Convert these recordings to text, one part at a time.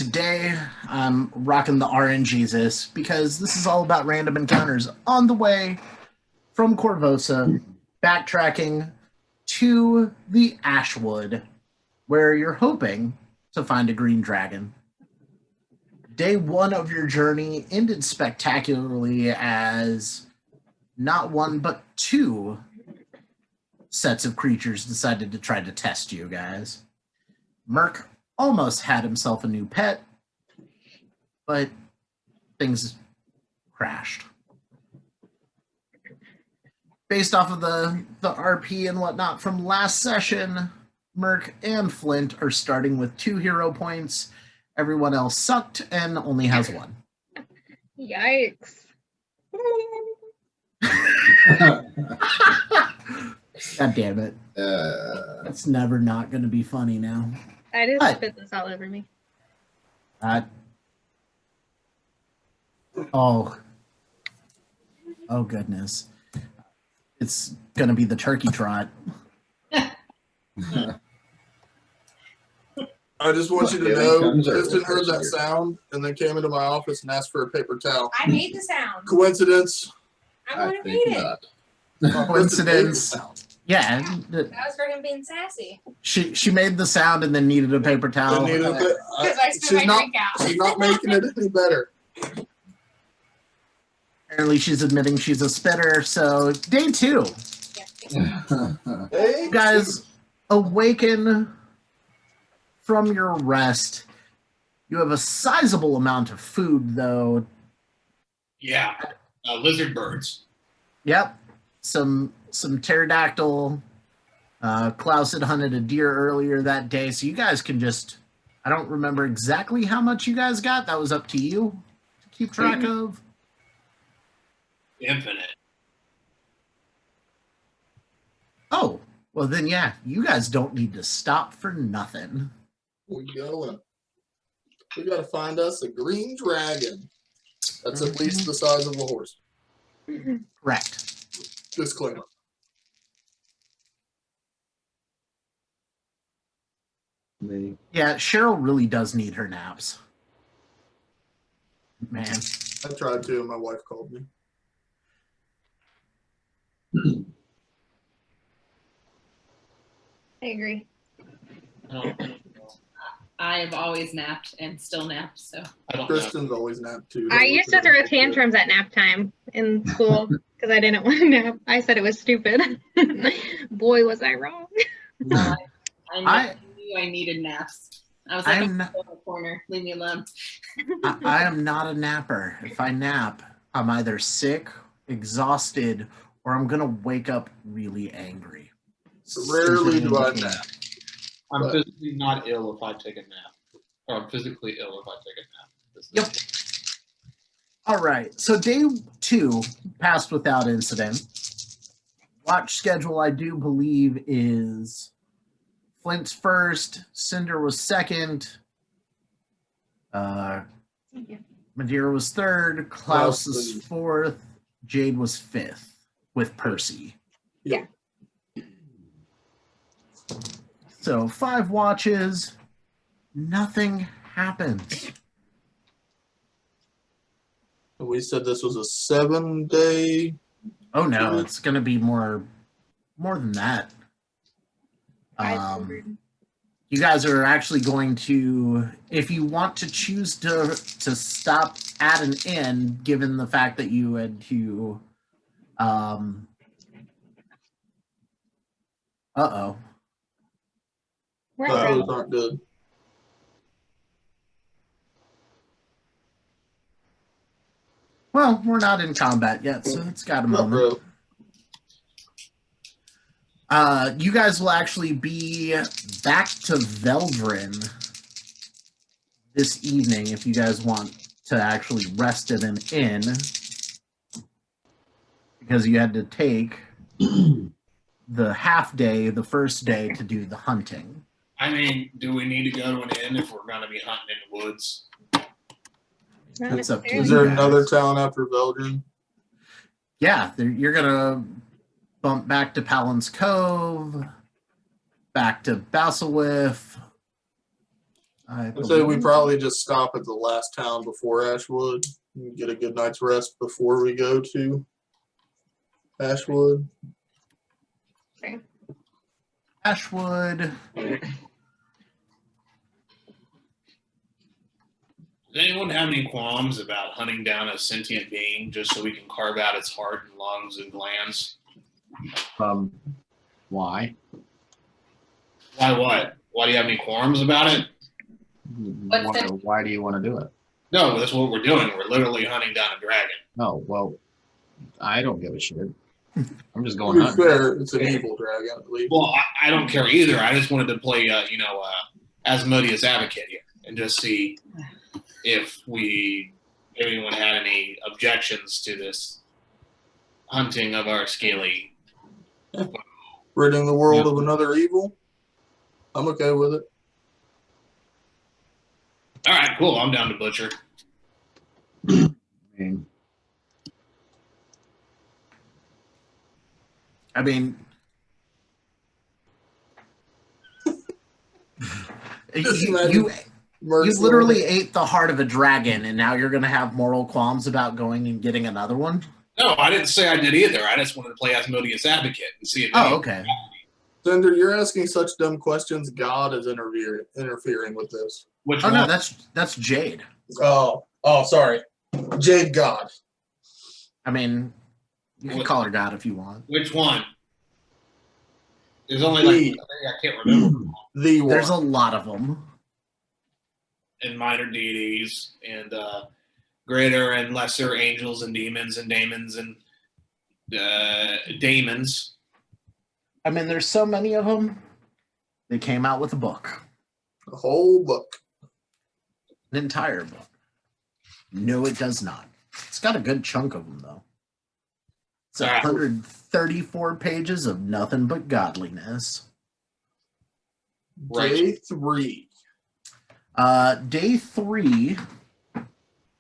today I'm rocking the RNGesus because this is all about random encounters on the way from Corvosa, backtracking to the Ashwood, where you're hoping to find a green dragon. Day one of your journey ended spectacularly as not one but two sets of creatures decided to try to test you guys. Merc almost had himself a new pet, but things crashed. Based off of the RP and whatnot from last session, Merc and Flint are starting with 2 hero points. Everyone else sucked and only has 1. Yikes. God damn it. It's never not going to be funny now. I just spit this all over me. Oh goodness. It's going to be the turkey trot. I just want you to know, Kristen heard that sound and then came into my office and asked for a paper towel. I made the sound. Coincidence? I'm going to read it. Coincidence? Yeah. That was for him being sassy. She made the sound and then needed a paper towel. Because I spit my drink out. She's not making it any better. Apparently she's admitting she's a spitter, so day 2. Hey, You guys awaken from your rest. You have a sizable amount of food, though. Yeah, lizard birds. Yep. Some pterodactyl. Klaus had hunted a deer earlier that day, so you guys can just... I don't remember exactly how much you guys got. That was up to you to keep track of. Infinite. Oh, well then, yeah, you guys don't need to stop for nothing. we going. We got to find us a green dragon. That's at least the size of a horse. Correct. Disclaimer. Yeah, Cheryl really does need her naps. Man. I tried to, and my wife called me. I agree. I have always napped and still nap, so. I don't know. Kristen's always napped too. I used to throw tantrums at nap time in school because I didn't want to nap. I said it was stupid. Boy, was I wrong. I knew I needed naps. I was like, I'm in the corner. Leave me alone. I am not a napper. If I nap, I'm either sick, exhausted, or I'm going to wake up really angry. Rarely do I nap. I'm physically not ill if I take a nap. Or I'm physically ill if I take a nap. Yep. All right. So day 2 passed without incident. Watch schedule, I do believe, is Flint's first, Cinder was second, Madeira was third, Klaus was 4th, Jade was 5th with Percy. Yeah. So 5 watches, nothing happens. We said this was a 7-day. Oh no, it's going to be more than that. You guys are actually going to, if you want to choose to stop at an end, given the fact that you had to, Those aren't good. Well, we're not in combat yet, so it's got a moment. You guys will actually be back to Veldrin this evening if you guys want to actually rest at an inn, because you had to take the half day, the first day, to do the hunting. I mean, do we need to go to an inn if we're going to be hunting in the woods? That's up to you. Is there guys. another town after Veldrin? Yeah, you're going to bump back to Palin's Cove, back to Basilwith, I'd say we probably just stop at the last town before Ashwood and get a good night's rest before we go to Ashwood. Okay. Ashwood. Does anyone have any qualms about hunting down a sentient being just so we can carve out its heart and lungs and glands? Why? Why what? Why do you have any qualms about it? Why do you want to do it? No, that's what we're doing. We're literally hunting down a dragon. Oh, well, I don't give a shit. I'm just To going be hunting. fair, it's an evil dragon at least. Well, I don't care either. I just wanted to play, Asmodeus advocate here and just see if anyone had any objections to this hunting of our scaly. Ridding the world of another evil. I'm okay with it. All right, cool. I'm down to butcher. I mean, you literally ate the heart of a dragon, and now you're going to have moral qualms about going and getting another one? No, I didn't say I did either. I just wanted to play Asmodeus advocate and see if. Oh, okay. Cinder, you're asking such dumb questions. God is interfering with this. Which Oh, one? no, that's Jade. Oh, sorry. Jade God. I mean, you can call her God if you want. Which one? There's only like I can't remember. The one. There's a lot of them. And minor deities and greater and lesser angels and demons and daemons and daemons. I mean, there's so many of them. They came out with a book, A whole book. an entire book. No, it does not. It's got a good chunk of them, though. It's 134 pages of nothing but godliness. Right. Day 3. Day 3,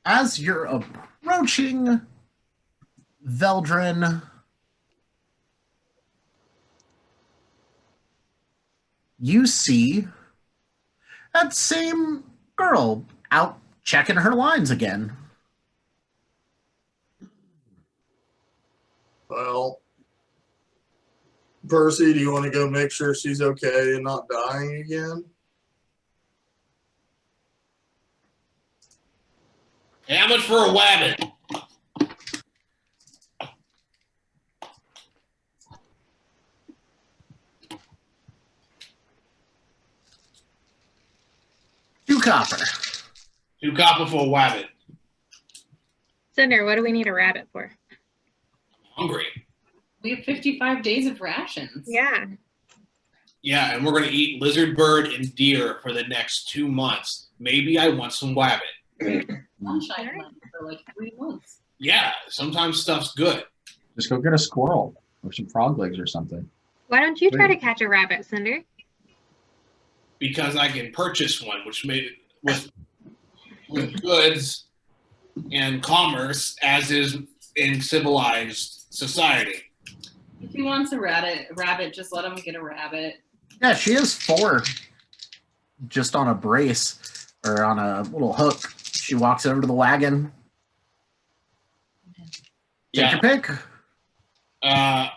as you're approaching Veldrin, you see that same girl out checking her lines again. Well, Percy, do you want to go make sure she's okay and not dying again? Hey, how much for a wabbit? $2 copper. 2 copper for a wabbit. Cinder, what do we need a rabbit for? I'm hungry. We have 55 days of rations. Yeah. Yeah, and we're gonna eat lizard, bird, and deer for the next 2 months. Maybe I want some wabbit. Sunshine month for like 3 months. Yeah, sometimes stuff's good. just go get a squirrel or some frog legs or something. Why don't you try to catch a rabbit, Cinder? Because I can purchase one, which made it with goods and commerce, as is in civilized society. If he wants a rabbit, just let him get a rabbit. Yeah, she has 4 just on a brace or on a little hook. She walks over to the wagon. Take your pick. Yeah,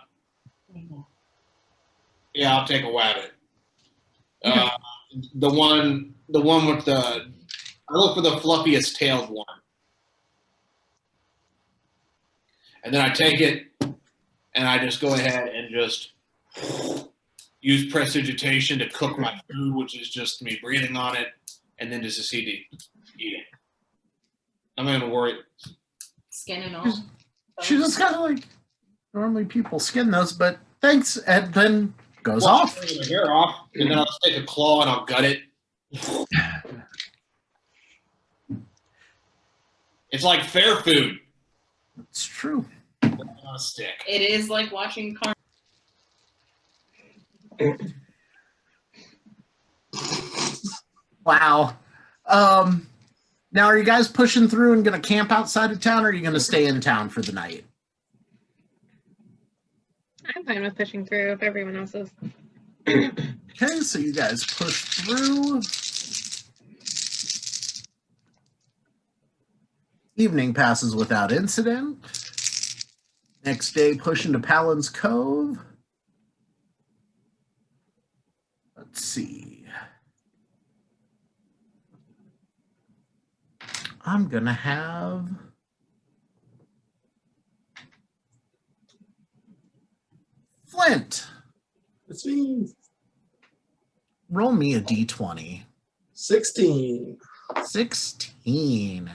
I'll take a wabbit. The one with the, I look for the fluffiest tailed one. And then I take it and I just go ahead and just use prestidigitation to cook my food, which is just me breathing on it, and then just proceed to eat it. I'm not gonna worry. Skin and all. She just kind of like, normally people skin those, but thanks, and then goes off. Take the hair off, and then I'll just take a claw and I'll gut it. It's like fair food It's true. on a stick. It is like watching Wow. Now, are you guys pushing through and going to camp outside of town, or are you going to stay in town for the night? I'm fine with pushing through if everyone else is. Okay, so you guys push through. Evening passes without incident. Next day, push into Palin's Cove. Let's see. I'm going to have Flint. Let's see. Roll me a d20. 16. 16.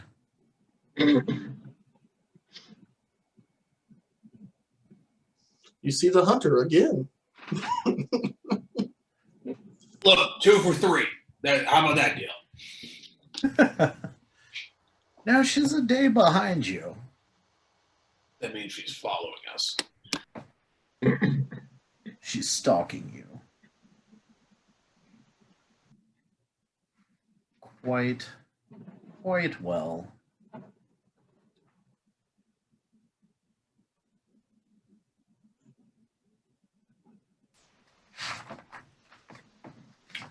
You see the hunter again. Look, 2 for 3. How about that deal? Now she's a day behind you. That means she's following us. She's stalking you. Quite well.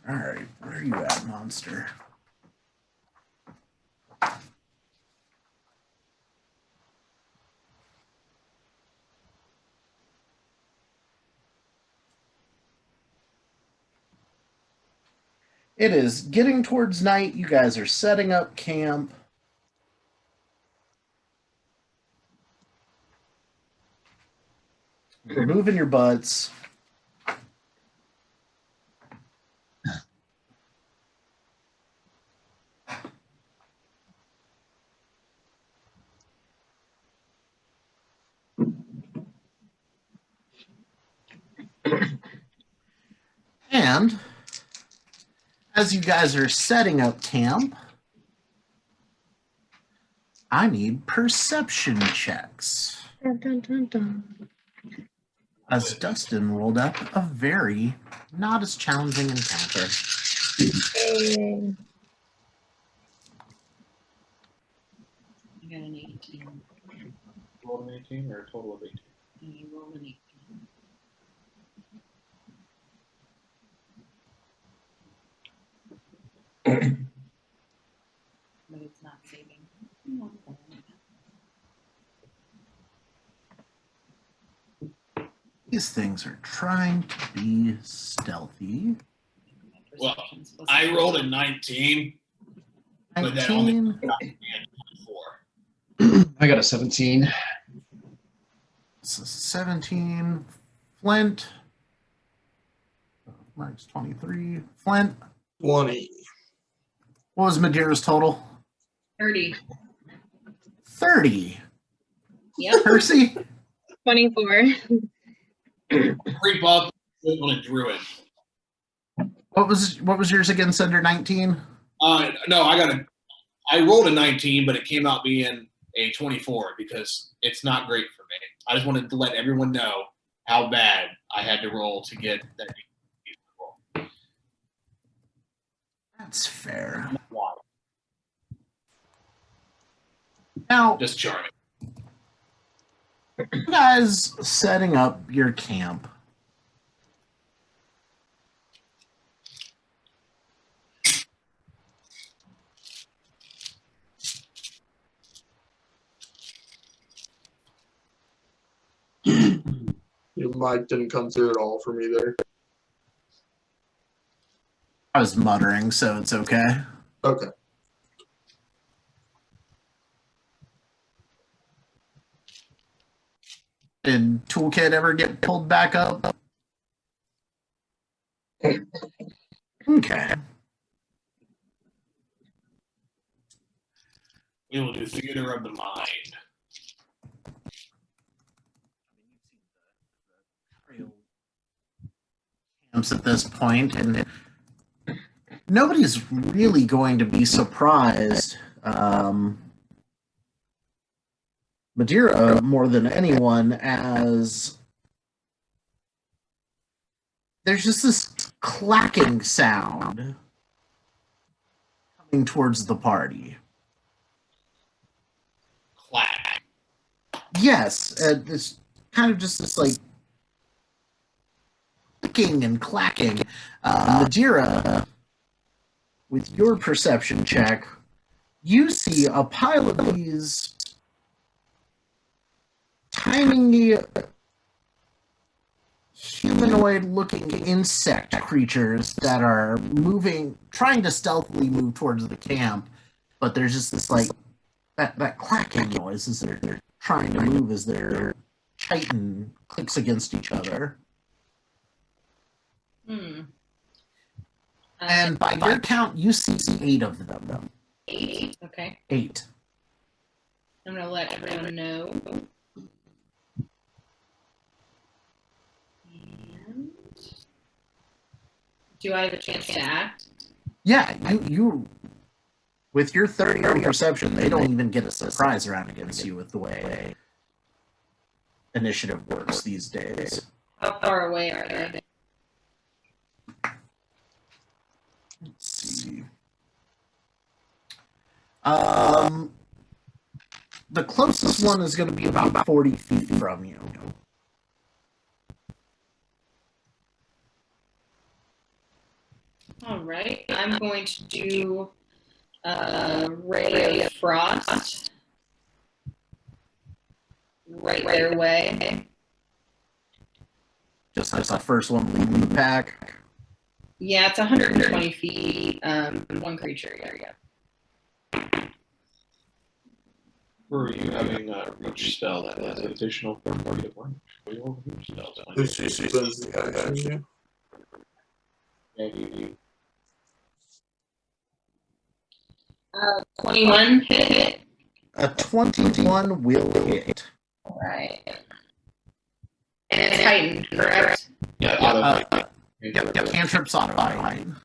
All right, where are you at, monster? It is getting towards night. You guys are setting up camp. You're moving your butts. And as you guys are setting up camp, I need perception checks. Dun, dun, dun, dun. As Dustin rolled up a very not as challenging encounter. Yay. I got an 18. Roll an 18 or a total of 18? And you rolled an 18. But it's not saving. These things are trying to be stealthy. Well, I rolled a 19, but that only 19. got me a 24. I got a 17. So 17. Flint. Mark's 23. Flint. 20. What was Madeira's total? 30. 30. Yep. Percy? 24. Creep up on a druid. What was yours again, Cinder? 19? No, I rolled a 19, but it came out being a 24 because it's not great for me. I just wanted to let everyone know how bad I had to roll to get that roll. That's fair. Why? Now, Just charming. you guys setting up your camp. Your mic didn't come through at all for me there. I was muttering, so it's okay. Okay. Did Toolkit ever get pulled back up? Okay. We will do theater of the mind. Camps at this point, and nobody's really going to be surprised. Madeira more than anyone, as there's just this clacking sound coming towards the party. Clack. Yes, this kind of just this like clicking and clacking. Madeira, with your perception check, you see a pile of these tiny humanoid-looking insect creatures that are trying to stealthily move towards the camp, but there's just this like that clacking noise as they're trying to move as their chitin clicks against each other. And by your count, you see 8 of them. 8. Okay. 8. I'm gonna let everyone know. And do I have a chance to act? Yeah, you with your 30 perception, they don't even get a surprise round against you with the way initiative works these days. How far away are they? Let's see. The closest one is going to be about 40 feet from you. All right. I'm going to do Ray of Frost right their way. Just as the first one leaving the pack. Yeah, it's 120 feet. One creature area. Or you having a reach spell that has an additional 40 of range? For your reach spells. Who spends the action? You 21 hit. A 21 will hit. All right. And it's heightened, correct? yeah, out of Yep, cantrips auto heighten.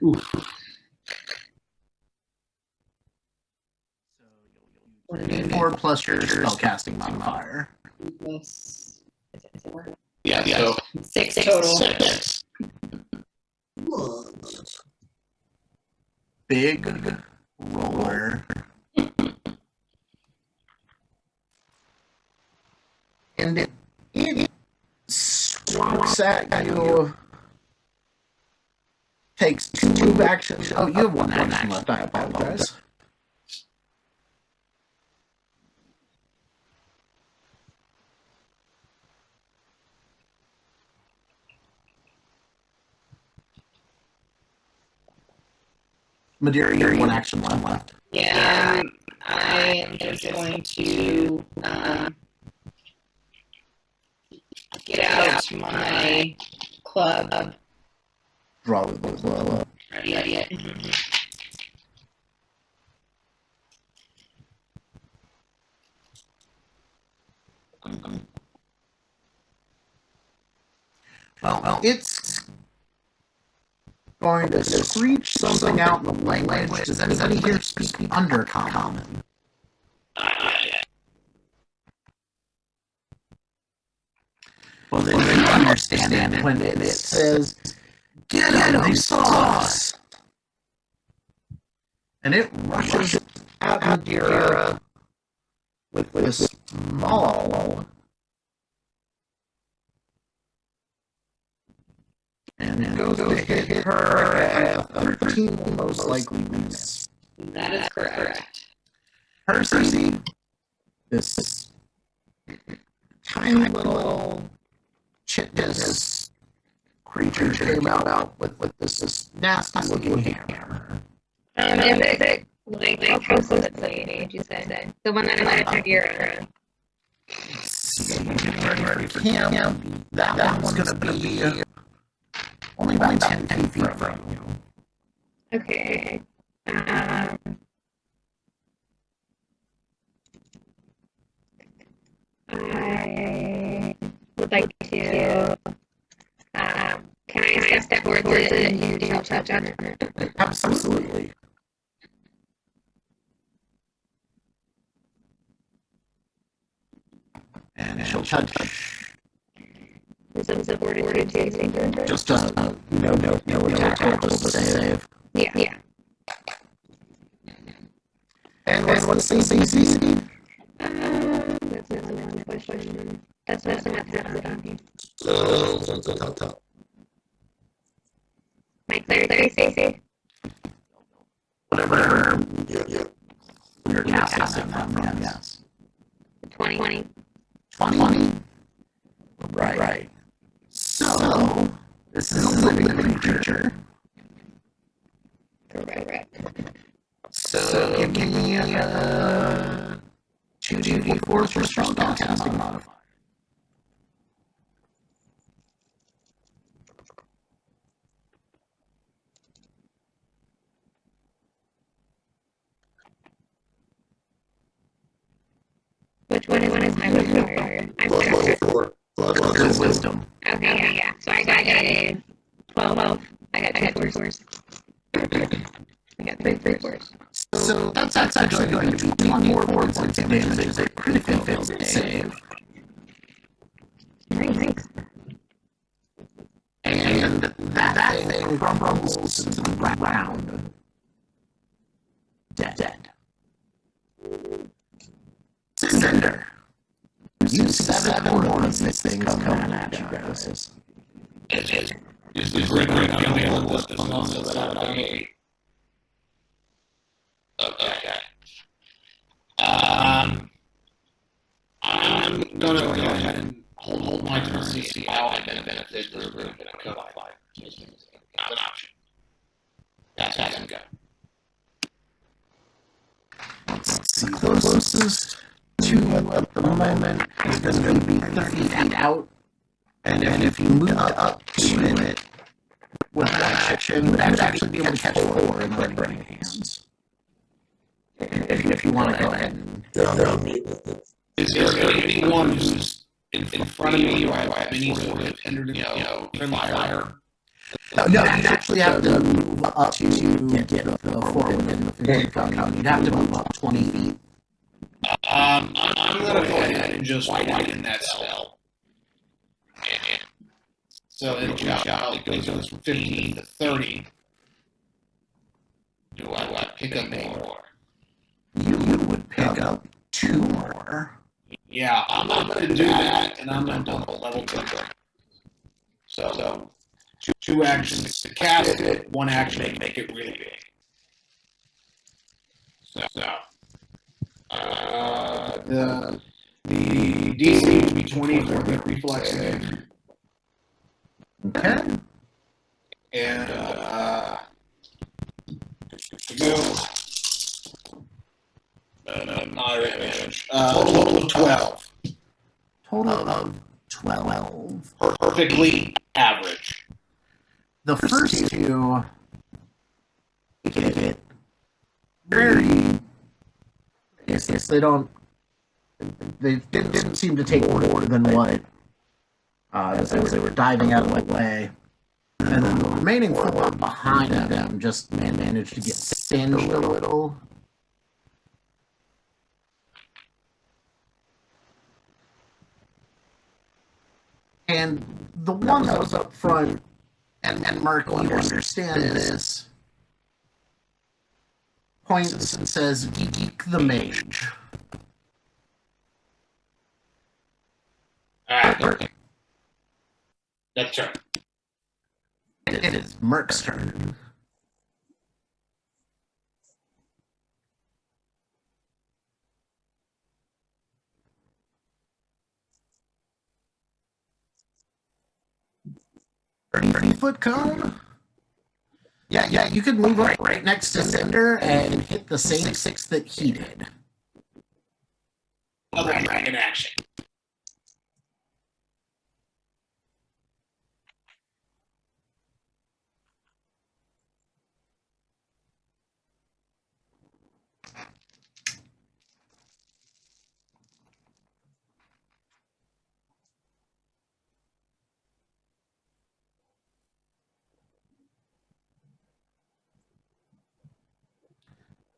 Oof. 4 plus your spellcasting modifier. Plus, is it worth it? Yeah, so 6 total. What? Big roller. And it swoops at you. Takes 2 move actions. Oh, you have 1 action left. I apologize. Madeira, you have 1 action left. Yeah, I am just going to get out my club. Draw with the club. Ready? Well, it's going to screech something out in the language. Does anybody here speak Undercommon? Well, then you understand it when it says, "Get him, they saw us!" And it rushes at Madeira with this maul. And it goes to hit her, and a 13 will most likely miss. That is correct. Percy, this tiny little chitinous creature came out with this nasty looking hammer. Is it like how close is it to the age you said? The one that might attack your That one's gonna be only about 10 feet from you. Okay. I would like to. Can I step towards it and you do touch on it? Absolutely. And she'll touch. Is it fortitude saving throw? Just no attack roll, just a save. Yeah. And what's the DC? That's another question. That's not happening. My third CC. whatever you're casting them from, yes. 20. 20. Right. So, this is a living creature. Correct. So, give me a 2d4 for spellcasting modifier. Which one is my modifier? I'm sorry. Plus Wisdom. Okay, yeah. So I got 12. I got 2 fours. I got 3 fours. So that's actually going to be 1 more points of damage as a critical fail save. Nice. And that thing crumbles to the ground. Dead. Cinder. You 7 more of these things coming at you guys. Is the great yelling list is also that I would hate. Okay. I'm gonna go ahead and hold my turn and see how I can benefit this group and cut off life. That's an option. That's how I go. Let's see, closest to you at the moment is going to be 30 feet out. And if you move up to it with that action, you would actually be able to catch 4 in the burning hands. If you want to go ahead and... Is there anyone who's in front of me who I have any sort of friendly fire? No, you actually have to move up to get the forward and the 50 coming. You'd have to move up 20 feet. I'm gonna go ahead and just widen that spell. So it goes from 15 to 30. Do I pick up any more? You would pick up 2 more. Yeah, I'm gonna do that, and I'm gonna double level 2. So 2 actions to cast it, 1 action to make it really big. The DC would be 20 for the reflex save. Okay. And go. Total of 12. Total of 12. Perfectly average. The first 2 get very... Yes, they don't... They didn't seem to take more than what... as they were diving out of the way. And then the remaining 4 behind them just managed to get singed a little. And the one that was up front, and Mark, you understand this, points and says, Geek the Mage. Alright. That's right. It is Merc's turn. Foot cone? Yeah, you could move up right next to Cinder and hit the same 6 that he did. Other dragon action.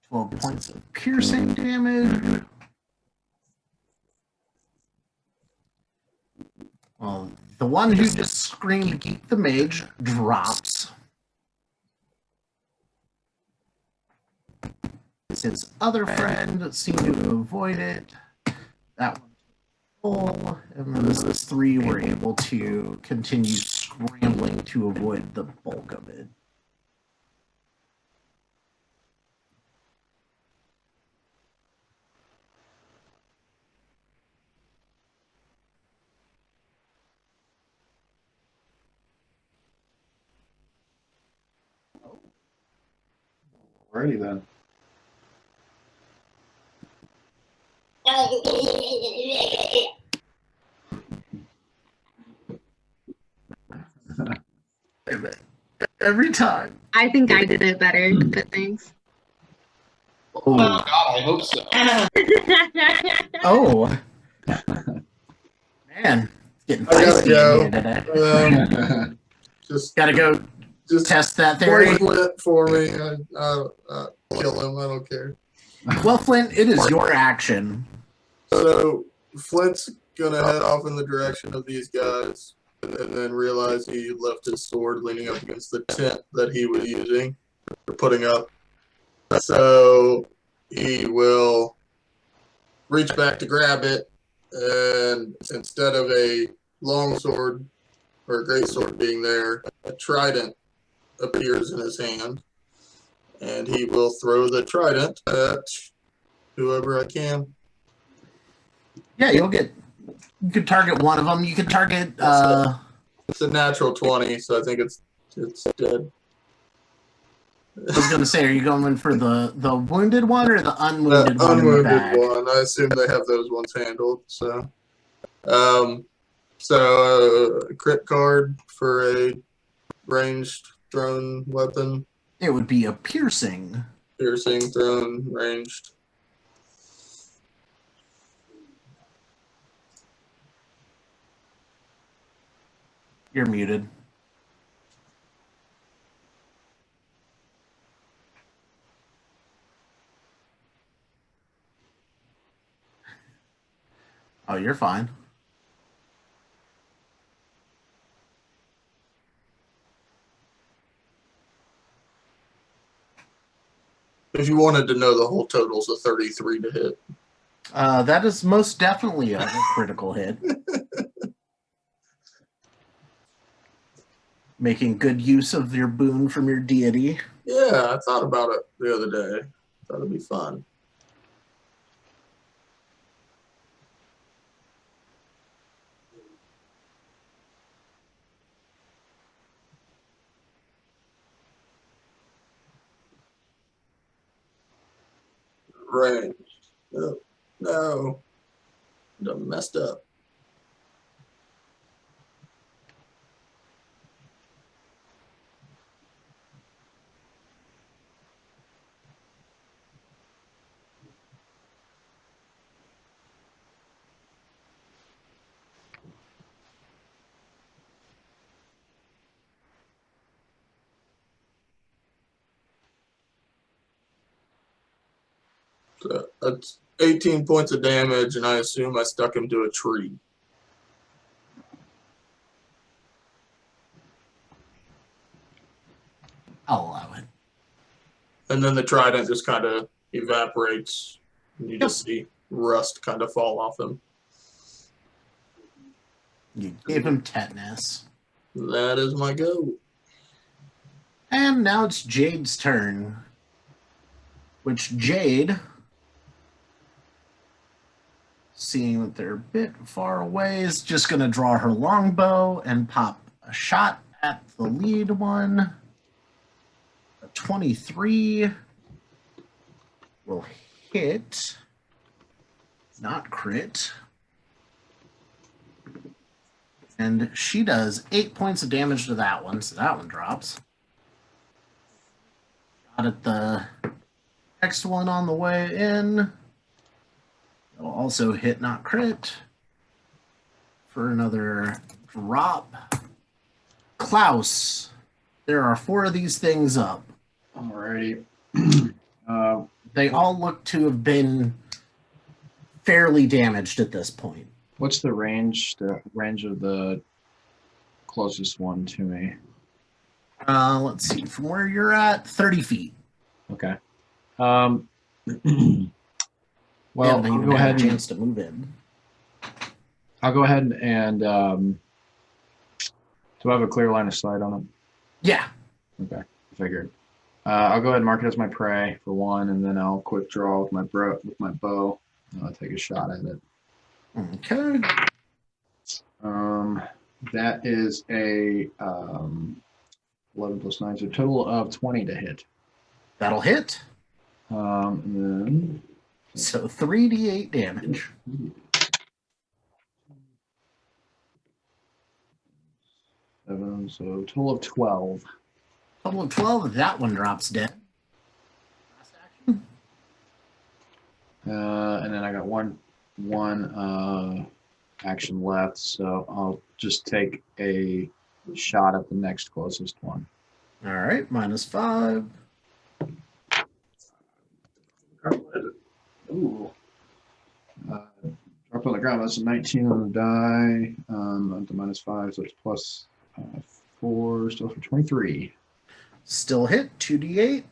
Twelve points of piercing damage. Well, the one who just screamed Geek the Mage drops. His other friend seemed to avoid it. That one full, and then those 3 were able to continue scrambling to avoid the bulk of it. Alrighty then. Every time. I think I did it better, but thanks. Oh God, I hope so. Oh. Man, it's getting I gotta feisty go. in here today. Just Gotta go just test that theory. Flint for me. Kill him. I don't care. Well, Flint, it is your action. So Flint's gonna head off in the direction of these guys, and then realize he left his sword leaning up against the tent that he was using or putting up. So he will reach back to grab it, and instead of a long sword or a great sword being there, a trident appears in his hand, and he will throw the trident at whoever I can. Yeah, you could target one of them. You could target, It's a natural 20, so I think it's dead. I was going to say, are you going for the wounded one or the unwounded one in the Unwounded back? one. I assume they have those ones handled. So, crit card for a ranged thrown weapon. It would be a piercing. Piercing, thrown, ranged. You're muted. Oh, you're fine. If you wanted to know the whole total's a 33 to hit. That is most definitely a critical hit. Making good use of your boon from your deity. Yeah, I thought about it the other day. Thought it'd be fun. Range. Oh, no. Done messed up. So that's 18 points of damage, and I assume I stuck him to a tree. I'll allow it. And then the trident just kind of evaporates, and you just see rust kind of fall off him. You gave him tetanus. That is my go. And now it's Jade's turn. Which Jade, seeing that they're a bit far away, is just going to draw her longbow and pop a shot at the lead one. A 23 will hit, not crit. And she does 8 points of damage to that one, so that one drops. Got it, the next one on the way in. It'll also hit, not crit, for another drop. Klaus, there are 4 of these things up. Alrighty. They all look to have been fairly damaged at this point. What's the range? The range of the closest one to me. Let's see, from where you're at, 30 feet. Okay. Well, Well, they I'll even go have ahead a and chance to move in. I'll go ahead and do I have a clear line of sight on them? Yeah. Okay, figured. I'll go ahead and mark it as my prey for one, and then I'll quick draw with my bow. And I'll take a shot at it. Okay. That is a 11 plus 9, so a total of 20 to hit. That'll hit. And then So 3d8 damage. 7, so total of 12. Total of 12. That one drops dead. Last action. And then I got one action left, so I'll just take a shot at the next closest one. All right, -5. Ooh. Drop on the ground. That's a 19 on the die. Up to -5, so it's plus 4, still for 23. Still hit. 2d8.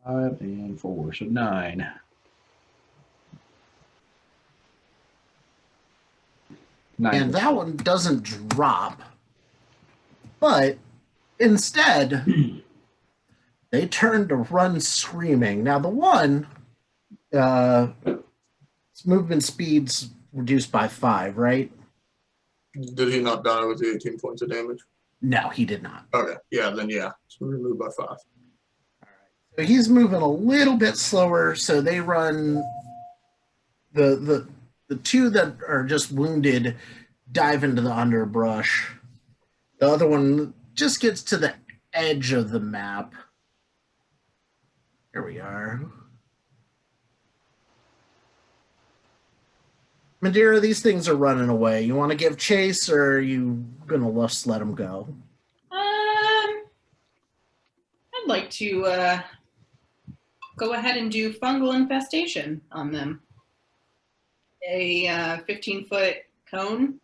5 and 4, so 9. And that one doesn't drop. But instead, they turn to run screaming. Now, the one, its movement speed's reduced by 5, right? Did he not die with the 18 points of damage? No, he did not. Okay, yeah, then yeah. So we move by 5. So he's moving a little bit slower, so they run. The two that are just wounded dive into the underbrush. The other one just gets to the edge of the map. Here we are. Madeira, these things are running away. You want to give chase, or are you gonna just let them go? I'd like to go ahead and do fungal infestation on them. A 15-foot cone.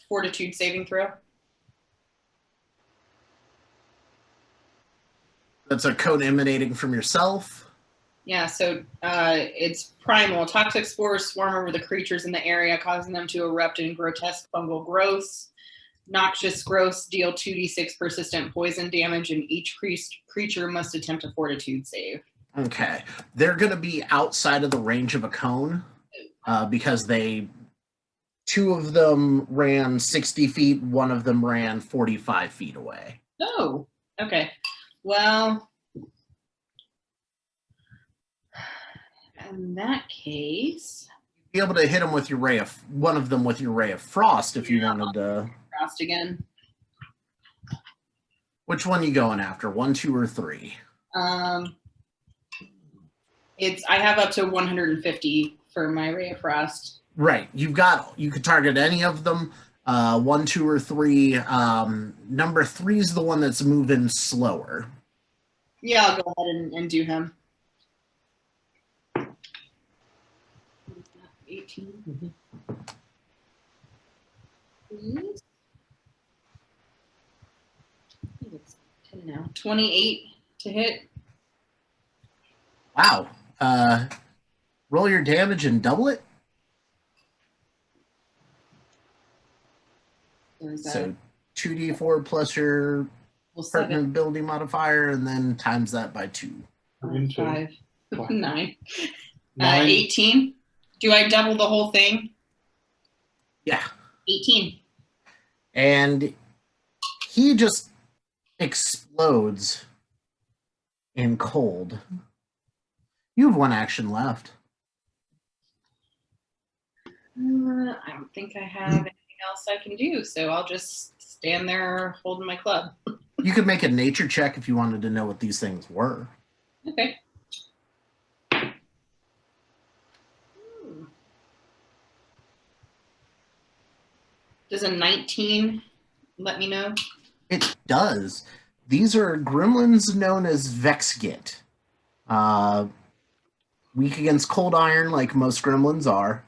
Fortitude saving throw. That's a cone emanating from yourself. Yeah, so it's primal. Toxic spores swarm over the creatures in the area, causing them to erupt in grotesque fungal growths. Noxious growths deal 2d6 persistent poison damage, and each creature must attempt a fortitude save. Okay. They're going to be outside of the range of a cone because two of them ran 60 feet, one of them ran 45 feet away. Oh, okay. Well, in that case, Be able to hit them with your one of them with your ray of frost if you wanted to. frost again. Which one you going after? 1, 2, or 3? I have up to 150 for my ray of frost. Right. You could target any of them. 1, 2, or 3. Number 3 is the one that's moving slower. Yeah, I'll go ahead and do him. 18. Please. I think it's 10 now. 28 to hit. Wow. Roll your damage and double it. So 2d4 plus your pertinent ability modifier, and then times that by 2. 5, 9. 9. 18. Do I double the whole thing? Yeah. 18. And he just explodes in cold. You have 1 action left. I don't think I have anything else I can do, so I'll just stand there holding my club. You could make a nature check if you wanted to know what these things were. Okay. Does a 19 let me know? It does. These are gremlins known as Vexgit. Weak against cold iron, like most gremlins are.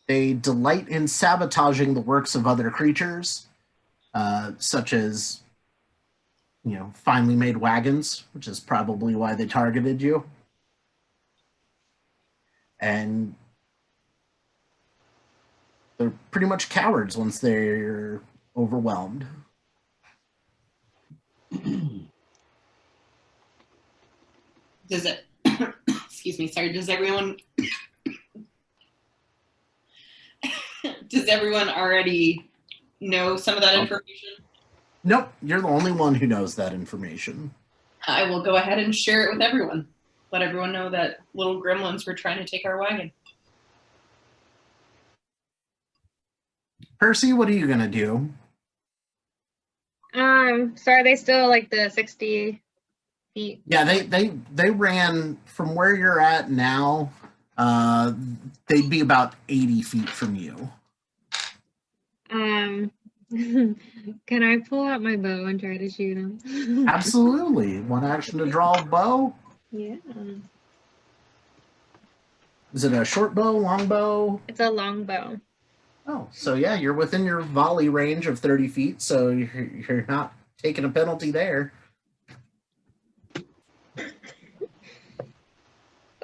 They delight in sabotaging the works of other creatures, such as, finely made wagons, which is probably why they targeted you. And they're pretty much cowards once they're overwhelmed. Does it, excuse me, sorry, does everyone Does everyone already know some of that information? Nope, you're the only one who knows that information. I will go ahead and share it with everyone. Let everyone know that little gremlins were trying to take our wagon. Percy, what are you gonna do? So are they still like the 60 feet? Yeah, they ran from where you're at now. They'd be about 80 feet from you. Can I pull out my bow and try to shoot him? Absolutely. One action to draw a bow. Yeah. Is it a short bow, long bow? It's a long bow. Oh, so yeah, you're within your volley range of 30 feet, so you're not taking a penalty there.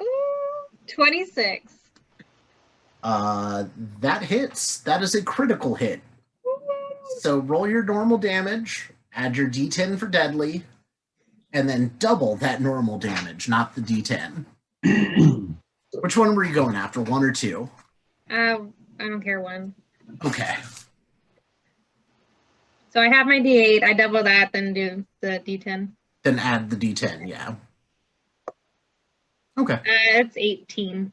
Ooh, 26. That hits. That is a critical hit. So roll your normal damage, add your d10 for deadly, and then double that normal damage, not the d10. Which one were you going after, 1 or 2? I don't care, 1. Okay. So I have my D8. I double that, then do the D10. Then add the d10, yeah. Okay. It's 18.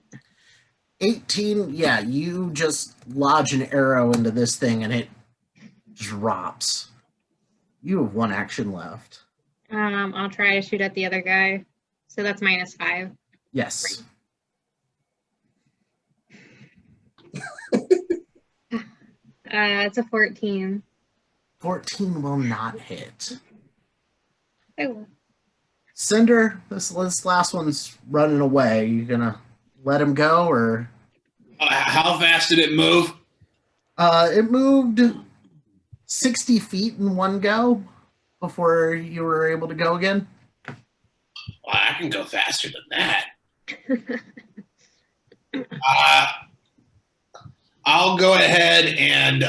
18, yeah, you just lodge an arrow into this thing and it drops. You have 1 action left. I'll try to shoot at the other guy. So that's -5. Yes. It's a 14. 14 will not hit. Oh. Cinder, this last one's running away. You gonna let him go, or? How fast did it move? It moved 60 feet in one go before you were able to go again. Well, I can go faster than that. I'll go ahead and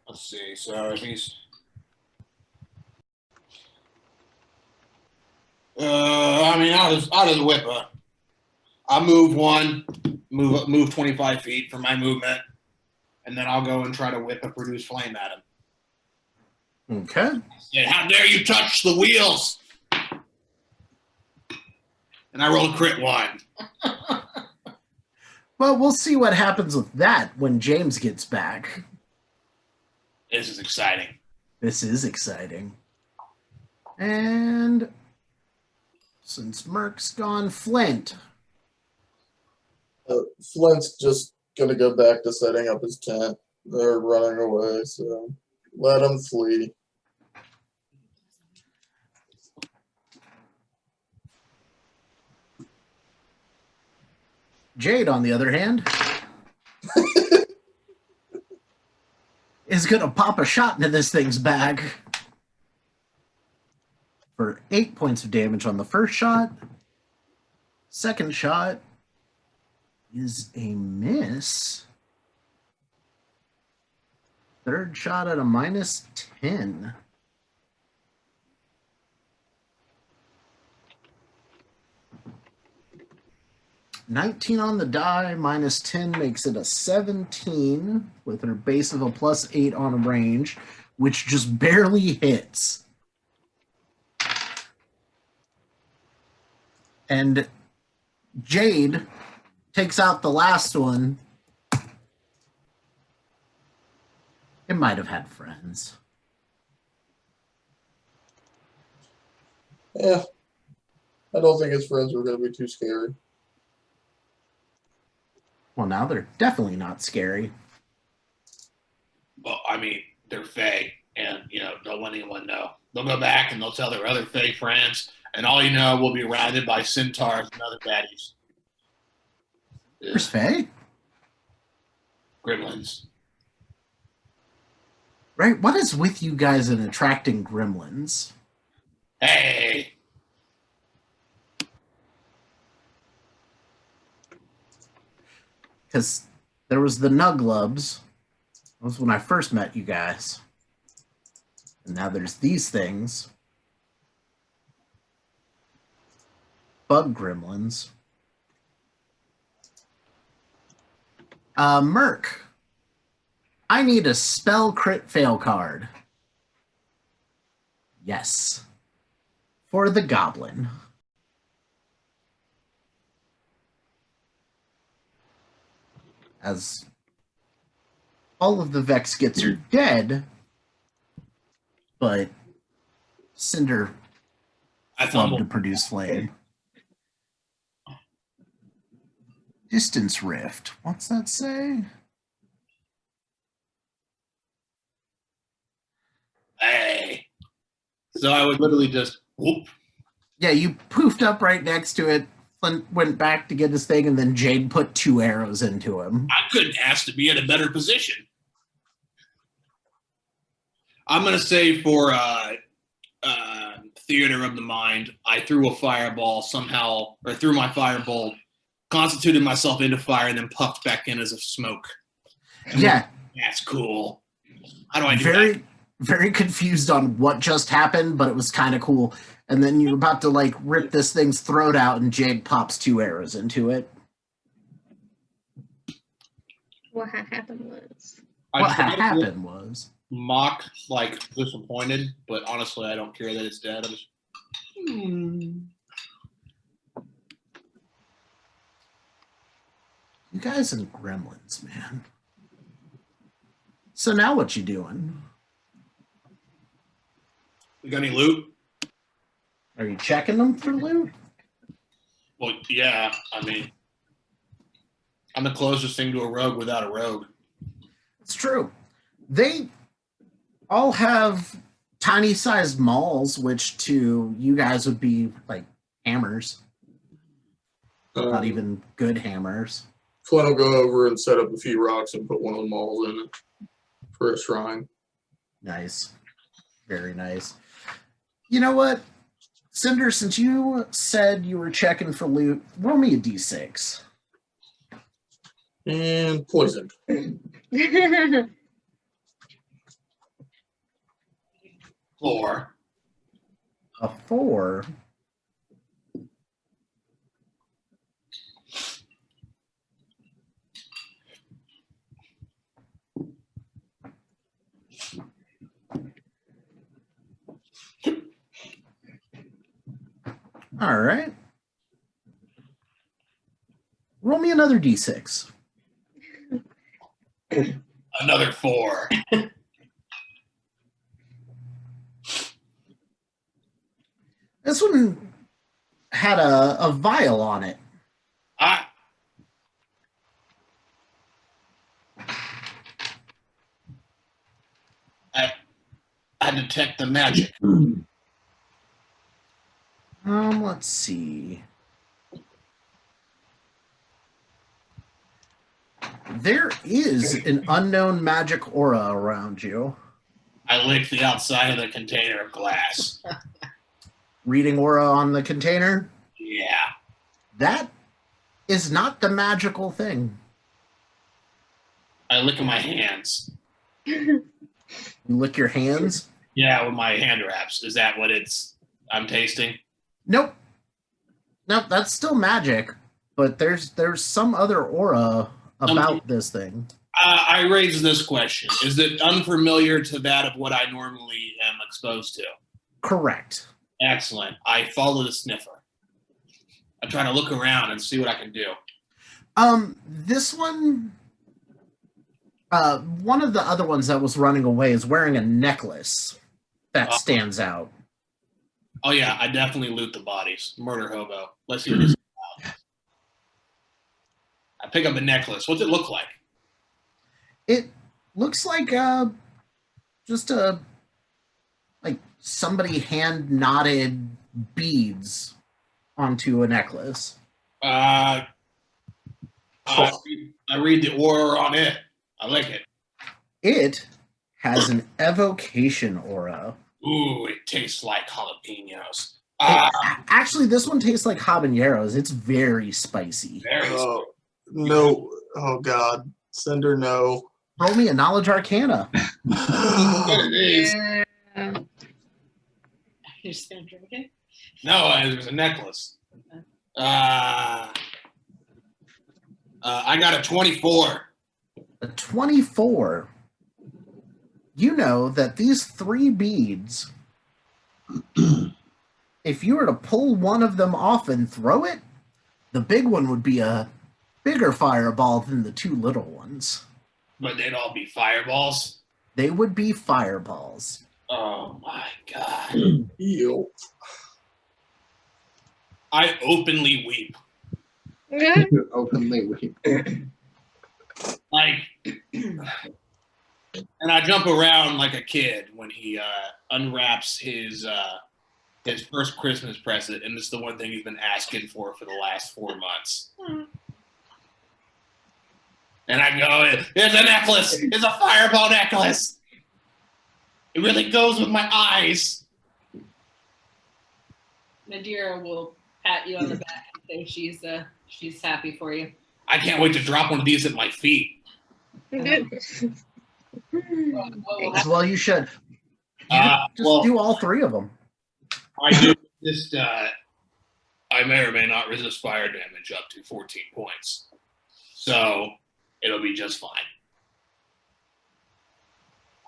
let's see. So he's I'll just whip her. I'll move move 25 feet for my movement, and then I'll go and try to whip a produce flame at him. Okay. Yeah, how dare you touch the wheels? And I rolled a crit 1. Well, we'll see what happens with that when James gets back. This is exciting. This is exciting. And since Merc's gone, Flint. Flint's just gonna go back to setting up his tent. They're running away, so let them flee. Jade, on the other hand, is going to pop a shot into this thing's back for 8 points of damage on the first shot. Second shot is a miss. Third shot at a -10. $19 on the die, -10 makes it a 17 with her base of a +8 on range, which just barely hits. And Jade takes out the last one. It might have had friends. Yeah. I don't think his friends were going to be too scary. Well, now they're definitely not scary. Well, I mean, they're Fae, and, don't let anyone know. They'll go back and they'll tell their other Fae friends, and all you know, we'll be surrounded by centaurs and other baddies. There's Faye? Gremlins. Right? What is with you guys in attracting gremlins? Hey! Because there was the Nuglubs. That was when I first met you guys. And now there's these things. bug gremlins. Merc. I need a spell crit fail card. Yes. For the goblin. As all of the Vex gets are dead, but Cinder I love fumbled. to produce flame. Distance rift. What's that say? Hey. So I would literally just whoop. Yeah, you poofed up right next to it. Flint went back to get his thing, and then Jade put 2 arrows into him. I couldn't ask to be in a better position. I'm gonna say for theater of the mind, I threw a fireball somehow, or threw my firebolt, constituted myself into fire, and then puffed back in as a smoke. Yeah, That's cool. How do I do that? very confused on what just happened, but it was kind of cool. And then you're about to like rip this thing's throat out, and Jade pops 2 arrows into it. What happened was. What happened was Mock like disappointed, but honestly, I don't care that it's dead. I'm just, you guys and gremlins, man. So now what you doing? You got any loot? Are you checking them for loot? Well, yeah. I mean, I'm the closest thing to a rogue without a rogue. It's true. They all have tiny sized mauls, which to you guys would be like hammers. Not even good hammers. Flynn will go over and set up a few rocks and put one of the malls in it for a shrine. Nice. Very nice. You know what? Cinder, since you said you were checking for loot, roll me a d6. And poison. 4. A 4. All right. Roll me another d6. Another 4. This one had a vial on it. I detect the magic. Let's see. There is an unknown magic aura around you. I licked the outside of the container of glass. Reading aura on the container? Yeah. That is not the magical thing. I lick my hands. You lick your hands? Yeah, with my hand wraps. Is that what I'm tasting? Nope. Nope, that's still magic. But there's some other aura about this thing. I raise this question. Is it unfamiliar to that of what I normally am exposed to? Correct. Excellent. I follow the sniffer. I try to look around and see what I can do. This one, one of the other ones that was running away is wearing a necklace that stands out. Oh yeah, I definitely loot the bodies. Murder hobo. Let's see what this is about. I pick up a necklace. What's it look like? It looks like just like somebody hand knotted beads onto a necklace. I read the aura on it. I like it. It has an evocation aura. Ooh, it tastes like jalapenos. Actually, this one tastes like habaneros. It's very spicy. Oh, no. Oh, God. Cinder, no. Roll me a knowledge arcana. Yeah. You're just gonna drink it? No, there's a necklace. I got a 24. A 24. You know that these 3 beads, if you were to pull one of them off and throw it, the big one would be a bigger fireball than the 2 little ones. But they'd all be fireballs. They would be fireballs. Oh my god. Ew. I openly weep. Openly weep. Like, and I jump around like a kid when he unwraps his first Christmas present, and it's the one thing he's been asking for the last 4 months. And I go, "It's a necklace! It's a fireball necklace! It really goes with my eyes." Nadira will pat you on the back and say she's happy for you. I can't wait to drop one of these at my feet. Well, you should. Just do all 3 of them. I do just, I may or may not resist fire damage up to 14 points. So it'll be just fine.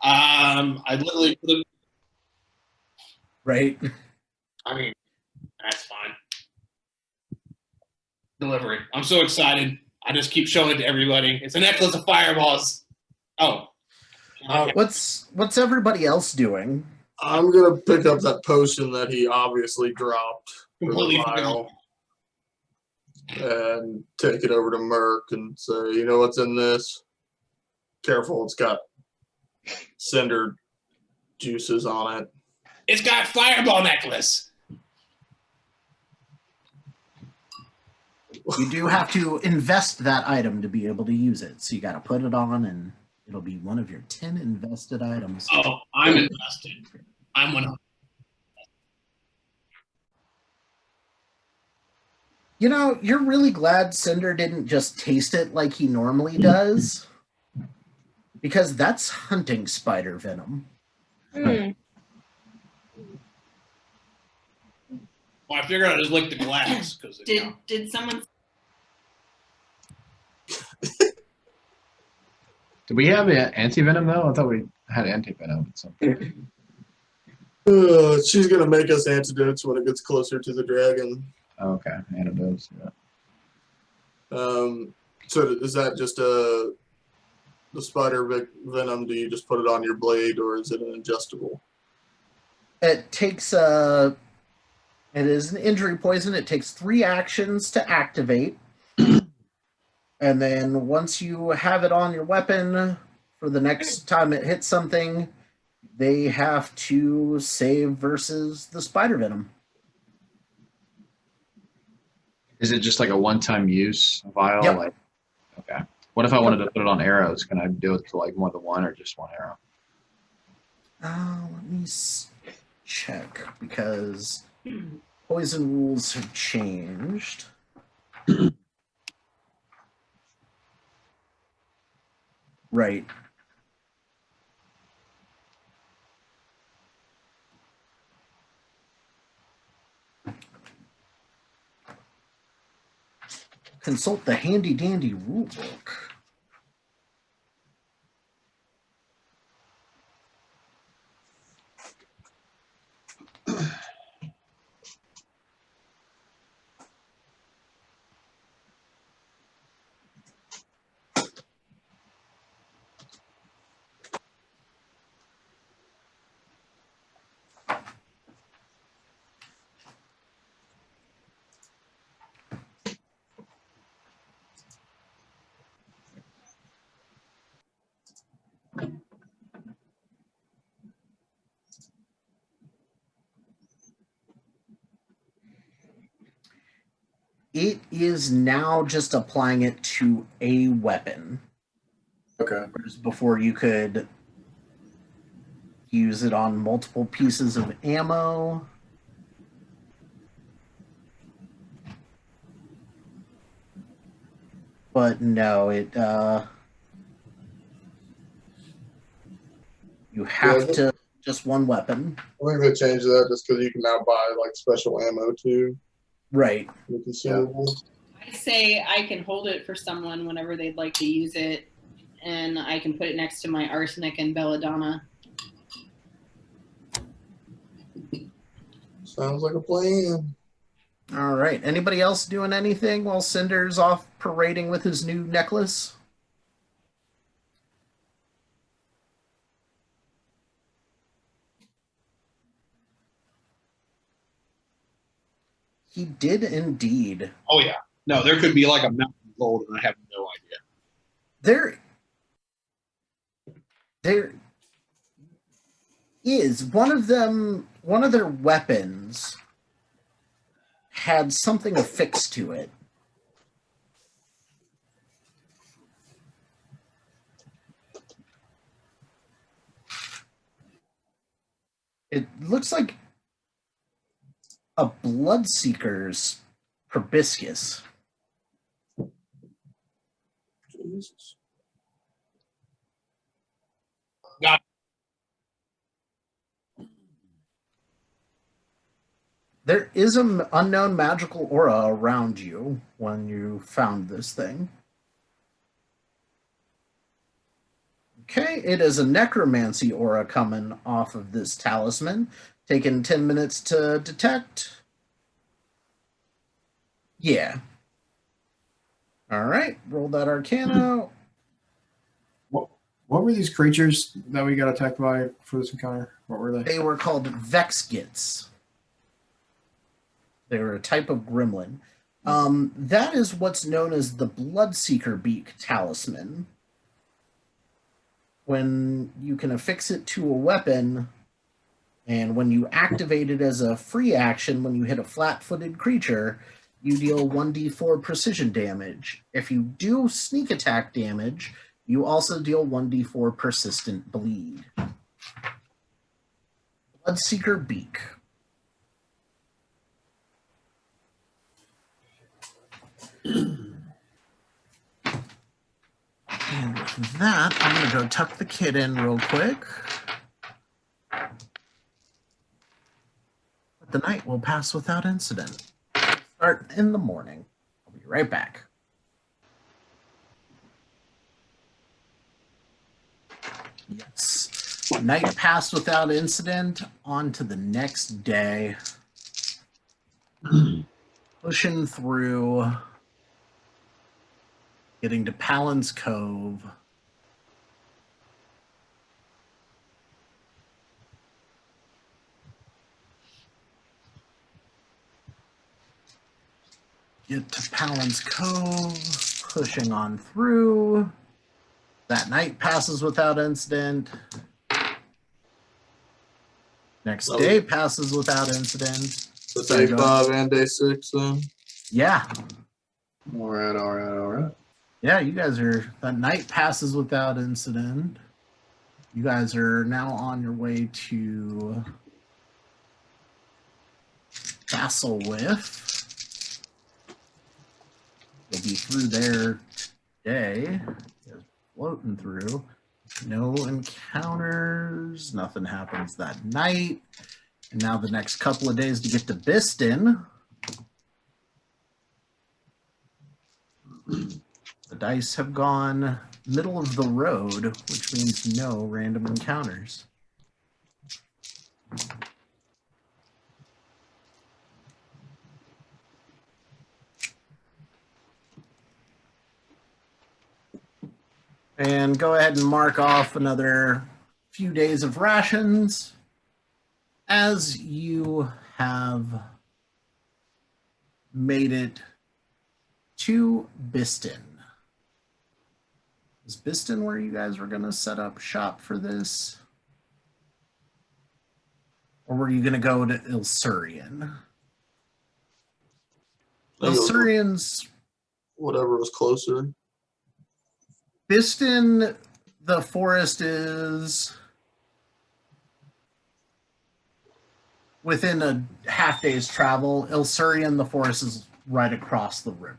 I literally put it, Right? I mean, that's fine. Delivery. I'm so excited. I just keep showing it to everybody. It's a necklace of fireballs. Oh. What's everybody else doing? I'm gonna pick up that potion that he obviously dropped for the Completely vial and take it over to Merc and say, you know what's in this? Careful, it's got cinder juices on it. It's got fireball necklace. You do have to invest that item to be able to use it. So you got to put it on, and it'll be one of your 10 invested items. Oh, I'm invested. I'm 100. You know, you're really glad Cinder didn't just taste it like he normally does, because that's hunting spider venom. Mm. Well, I figured I'd just lick the glass because Did someone? Did we have anti-venom, though? I thought we had anti-venom at some point. She's gonna make us antidotes when it gets closer to the dragon. Oh, okay, antidotes. Yeah. So is that just the spider venom? Do you just put it on your blade, or is it an ingestible? It takes it is an injury poison. It takes 3 actions to activate. And then once you have it on your weapon, for the next time it hits something, they have to save versus the spider venom. Is it just like a one-time use vial? Yep. Like, okay. What if I wanted to put it on arrows? Can I do it to like more than one or just one arrow? Let me check, because poison rules have changed. Right. Consult the handy-dandy rulebook. It is now just applying it to a weapon. Okay. Whereas before you could use it on multiple pieces of ammo. But no, you have to just one weapon. I think they changed that just because you can now buy like special ammo too. Right. The consumable. I say I can hold it for someone whenever they'd like to use it, and I can put it next to my arsenic and belladonna. Sounds like a plan. All right. Anybody else doing anything while Cinder's off parading with his new necklace? He did indeed. Oh yeah. No, there could be like a mountain of gold, and I have no idea. There is one of them. One of their weapons had something affixed to it. It looks like a Bloodseeker's proboscis. Jesus. There is an unknown magical aura around you when you found this thing. Okay, it is a necromancy aura coming off of this talisman. Taking 10 minutes to detect. Yeah. All right, roll that arcana. What were these creatures that we got attacked by for this encounter? What were they? They were called Vexgits. They were a type of gremlin. That is what's known as the Bloodseeker Beak Talisman. When you can affix it to a weapon, and when you activate it as a free action, when you hit a flat-footed creature, you deal 1d4 precision damage. If you do sneak attack damage, you also deal 1d4 persistent bleed. Bloodseeker Beak. And with that, I'm going to go tuck the kid in real quick. But the night will pass without incident. Start in the morning. I'll be right back. Yes. Night passed without incident. On to the next day. Pushing through. Getting to Palin's Cove. Get to Palin's Cove. Pushing on through. That night passes without incident. Next day passes without incident. So Sorry, day go ahead. 5 and day 6 then. Yeah. All right. Yeah, you guys are. That night passes without incident. You guys are now on your way to Vasselwith. You'll be through there today. Just floating through. No encounters. Nothing happens that night. And now the next couple of days to get to Biston. The dice have gone middle of the road, which means no random encounters. And go ahead and mark off another few days of rations as you have made it to Biston. Is Biston where you guys were going to set up shop for this? Or were you going to go to Ilsurian? Ilsurian's... Whatever was closer. Biston, the forest is within a half day's travel. Ilsurian, the forest is right across the river.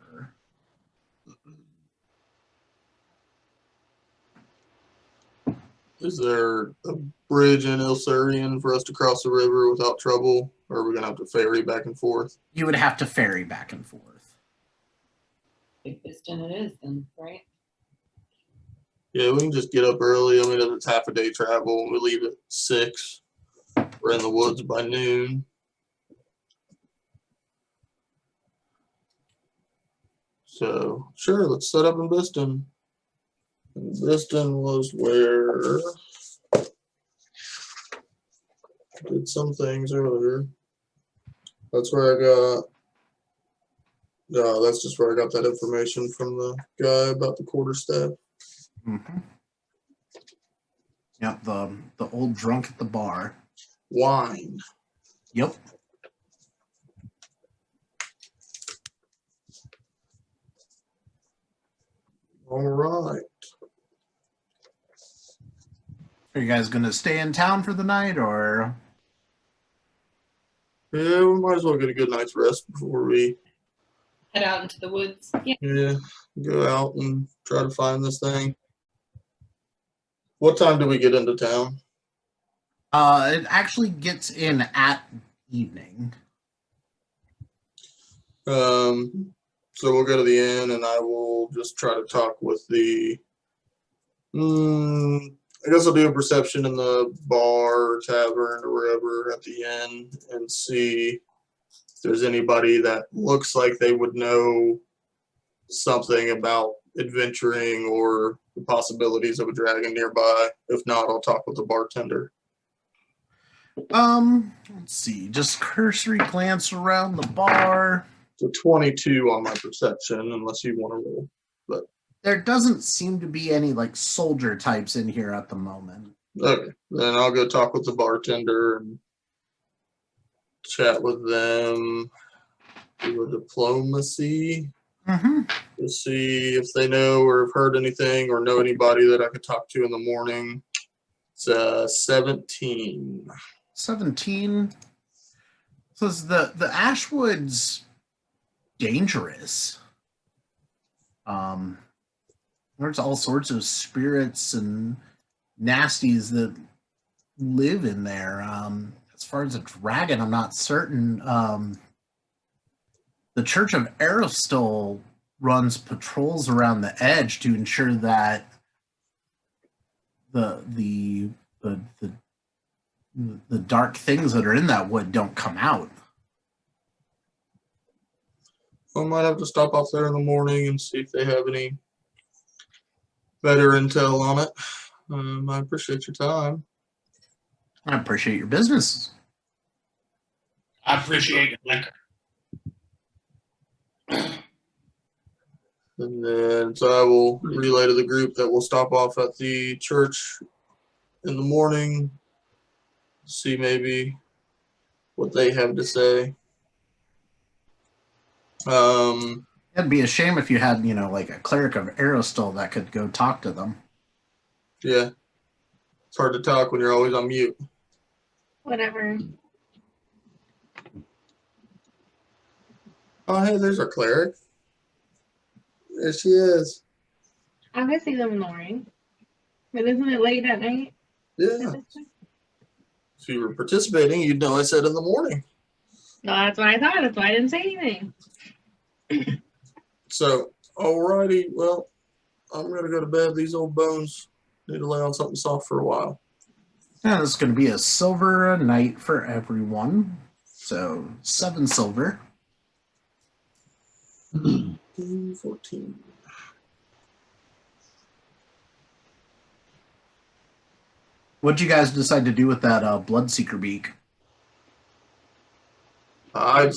Is there a bridge in Ilsurian for us to cross the river without trouble? or are we gonna have to ferry back and forth? You would have to ferry back and forth. Big piston it is then, right? Yeah, we can just get up early. I mean, if it's half a day travel, we leave at 6. We're in the woods by noon. So sure, let's set up in Biston. And Biston was where I did some things earlier. That's where I got. No, that's just where I got that information from the guy about the quarterstaff. Mm-hmm. Yep, the old drunk at the bar. Wine. Yep. All right. Are you guys gonna stay in town for the night, or? Yeah, we might as well get a good night's rest before we Head out into the woods. Yeah. go out and try to find this thing. What time do we get into town? It actually gets in at evening. So we'll go to the inn, and I will just try to talk with the. I guess I'll do a perception in the bar, or tavern, or wherever at the inn, and see if there's anybody that looks like they would know something about adventuring or the possibilities of a dragon nearby. If not, I'll talk with the bartender. Let's see. Just cursory glance around the bar. So 22 on my perception, unless you want to roll. But There doesn't seem to be any like soldier types in here at the moment. okay, then I'll go talk with the bartender and chat with them. Do a diplomacy Mm-hmm. to see if they know or have heard anything or know anybody that I could talk to in the morning. It's 17. 17 says the Ashwood's dangerous. There's all sorts of spirits and nasties that live in there. As far as a dragon, I'm not certain. The Church of Aristol runs patrols around the edge to ensure that the dark things that are in that wood don't come out. I might have to stop off there in the morning and see if they have any better intel on it. I appreciate your time. I appreciate your business. I appreciate your liquor. And then so I will relay to the group that we'll stop off at the church in the morning, see maybe what they have to say. It'd be a shame if you had, like a cleric of Aristol that could go talk to them. Yeah. It's hard to talk when you're always on mute. Whatever. Oh, hey, there's our cleric. There she is. I'll go see them in the morning. But isn't it late at night? Yeah. If you were participating, you'd know I said in the morning. No, that's what I thought. That's why I didn't say anything. So, alrighty. Well, I'm going to go to bed. These old bones need to lay on something soft for a while. And it's going to be a silver a night for everyone. So 7 silver. 14. What'd you guys decide to do with that Bloodseeker beak? I'd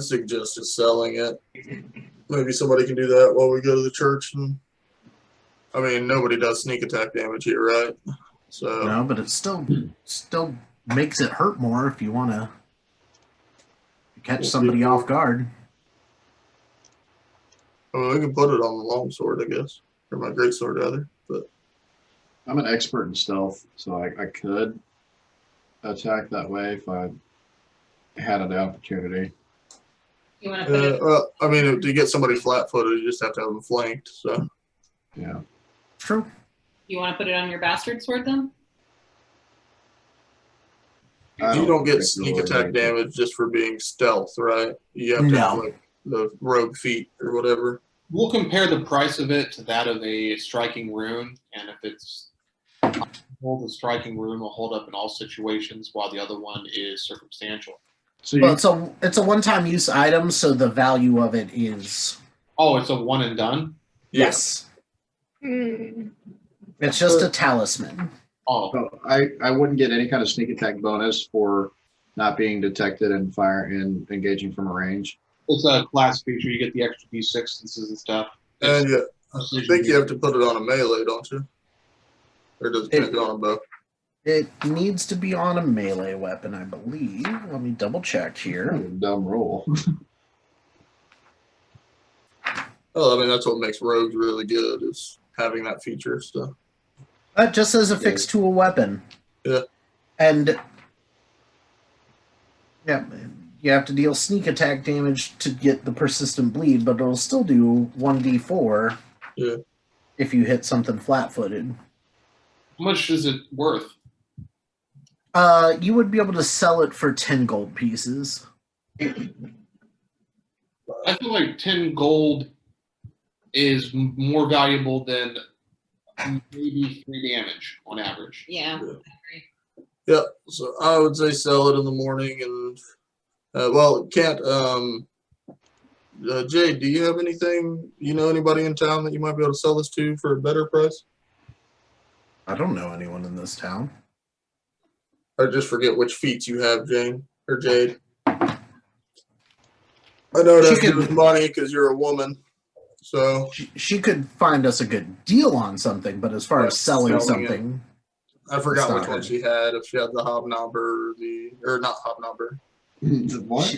suggest just selling it. Maybe somebody can do that while we go to the church. And I mean, nobody does sneak attack damage here, right? So No, but it still makes it hurt more if you want to catch somebody off guard. I mean, we can put it on the longsword, I guess, or my greatsword rather. But I'm an expert in stealth, so I could attack that way if I had the opportunity. You want to put it? well, I mean, to get somebody flat-footed, you just have to have them flanked. So Yeah. True. You want to put it on your bastard sword then? You don't get think sneak we'll attack need to- damage just for being stealth, right? You have to have No. like the rogue feet or whatever. We'll compare the price of it to that of a striking rune, and if it's the striking rune will hold up in all situations, while the other one is circumstantial. So Well, you, it's a one-time use item, so the value of it is Oh, it's a one and done. yes. Hmm. It's just a talisman. Oh, so I wouldn't get any kind of sneak attack bonus for not being detected and fire and engaging from a range. it's a class feature. You get the extra d6 and stuff. And It's yeah, I think you have to put it on a melee, don't you? Or does it can't go on a bow? It needs to be on a melee weapon, I believe. Let me double check here. Dumb roll. Well, I mean that's what makes rogues really good is having that feature. So That just says affixed to a weapon. Yeah. And yeah, you have to deal sneak attack damage to get the persistent bleed, but it'll still do 1d4 Yeah. if you hit something flat-footed. How much is it worth? You would be able to sell it for 10 gold pieces. I feel like 10 gold is more valuable than maybe 3 damage on average. Yeah. yeah, so I would say sell it in the morning and well, can't Jade, do you have anything? You know anybody in town that you might be able to sell this to for a better price? I don't know anyone in this town. I just forget which feats you have, Jane or Jade. I know it has to do with money because you're a woman. So She could find us a good deal on something, but as far Yeah, as selling selling it. something, I forgot It's which not one her. she had. If she had the hobnobber or not hobnobber, What?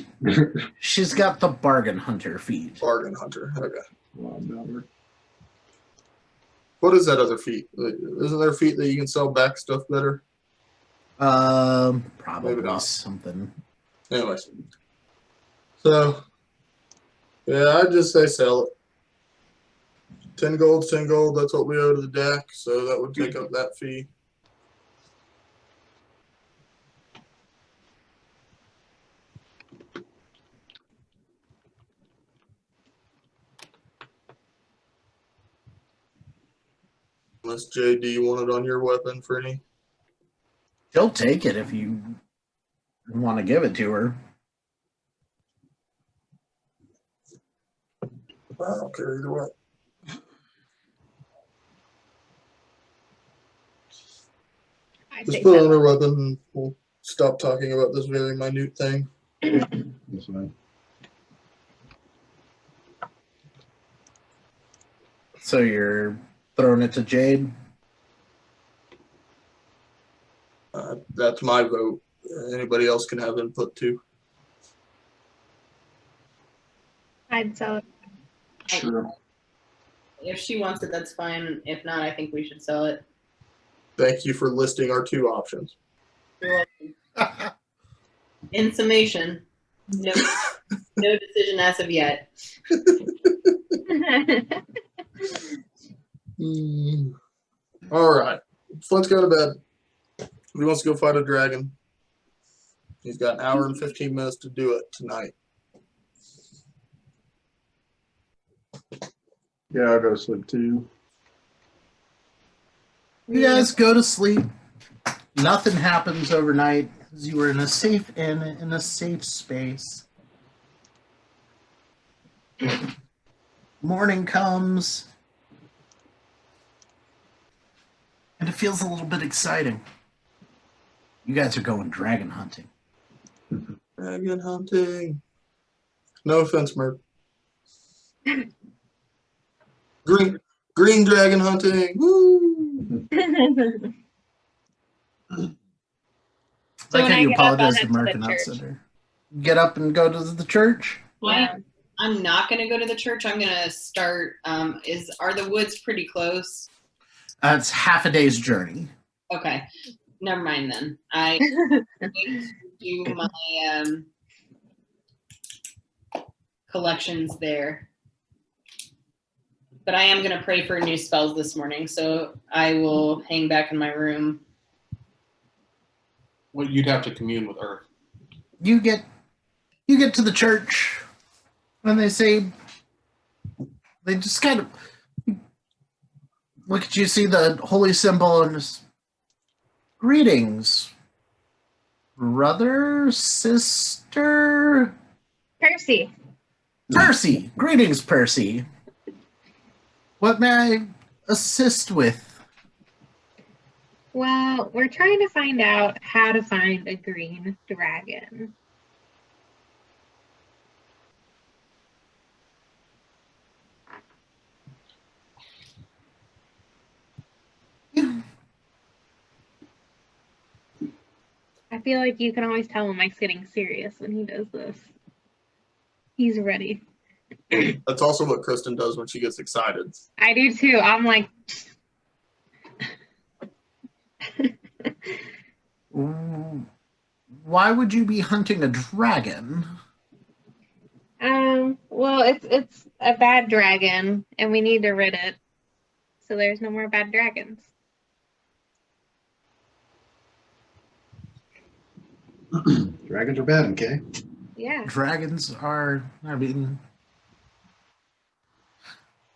she's got the bargain hunter feat. bargain hunter. Okay. Well, never. What is that other feat? Isn't there a feat that you can sell back stuff better? Maybe Probably not. something. Anyways. So yeah, I'd just say sell it. 10 gold, 10 gold, that's what we owe to the deck, so that would take up that fee. Unless JD you want it on your weapon for any. She'll take it if you want to give it to her. I don't care either way. I Just think put it on so. her weapon and we'll stop talking about this very minute thing. That's right. So you're throwing it to Jade? That's my vote. Anybody else can have input too. I'd sell it. Sure. If she wants it, that's fine. If not, I think we should sell it. Thank you for listing our two options. In summation, no decision as of yet. All right. Flint's go to bed. He wants to go fight a dragon. He's got an hour and 15 minutes to do it tonight. Yeah, I'll go to sleep too. You guys go to sleep. Nothing happens overnight. You were in a safe inn, in a safe space. Morning comes. And it feels a little bit exciting. You guys are going dragon hunting. Dragon hunting. No offense, Merc. Green dragon hunting. Woo! So Like when how I you get up, I'll apologize to head to Mark the and not church. Cinder. Get up and go to the church. Yeah. I'm not gonna go to the church. I'm gonna start. Are the woods pretty close? It's half a day's journey. Okay, never mind then. I do my collections there. But I am gonna pray for new spells this morning, so I will hang back in my room. Well, you'd have to commune with Earth. You get to the church, and they just kind of look at you, see the holy symbol, and just, greetings, brother, sister, Percy. Percy. Greetings, Percy. What may I assist with? Well, we're trying to find out how to find a green dragon. I feel like you can always tell when Mike's getting serious when he does this. He's ready. That's also what Kristen does when she gets excited. I do too. I'm like, Why would you be hunting a dragon? well, it's a bad dragon, and we need to rid it, so there's no more bad dragons. Dragons are bad, okay? Yeah. Dragons are, I mean,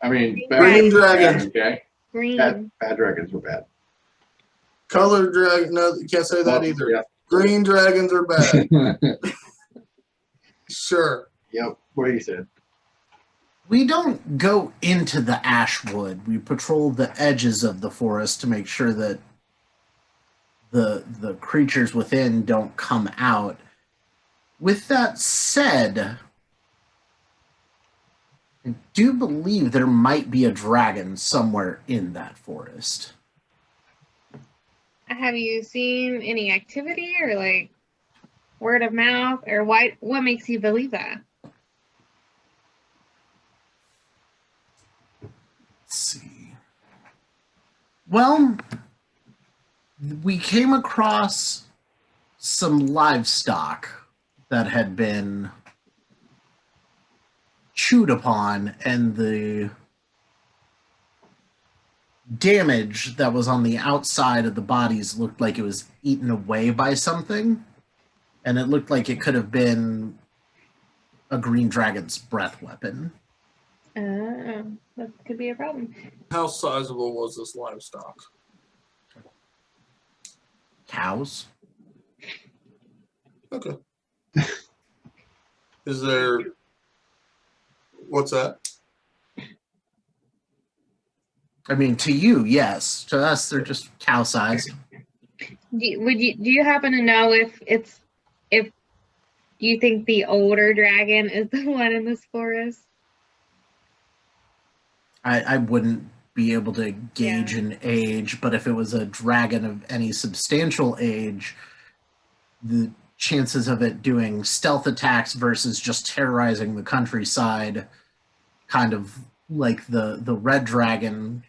Green Green bad dragons. okay? Green. Bad dragons are bad. Colored dragon. No, you can't say that either. Yeah. Green dragons are bad. Sure. Yep. What do you say? we don't go into the ashwood. We patrol the edges of the forest to make sure that the creatures within don't come out. With that said, I do believe there might be a dragon somewhere in that forest. Have you seen any activity or like word of mouth or what makes you believe that? Let's see. Well, we came across some livestock that had been chewed upon, and the damage that was on the outside of the bodies looked like it was eaten away by something, and it looked like it could have been a green dragon's breath weapon. That could be a problem. How sizable was this livestock? Cows? Okay. Is there... What's that? I mean, to you, yes. To us, they're just cow-sized. Do you happen to know if you think the older dragon is the one in this forest? I wouldn't be able to gauge an age, but if it was a dragon of any substantial age, the chances of it doing stealth attacks versus just terrorizing the countryside, kind of like the red dragon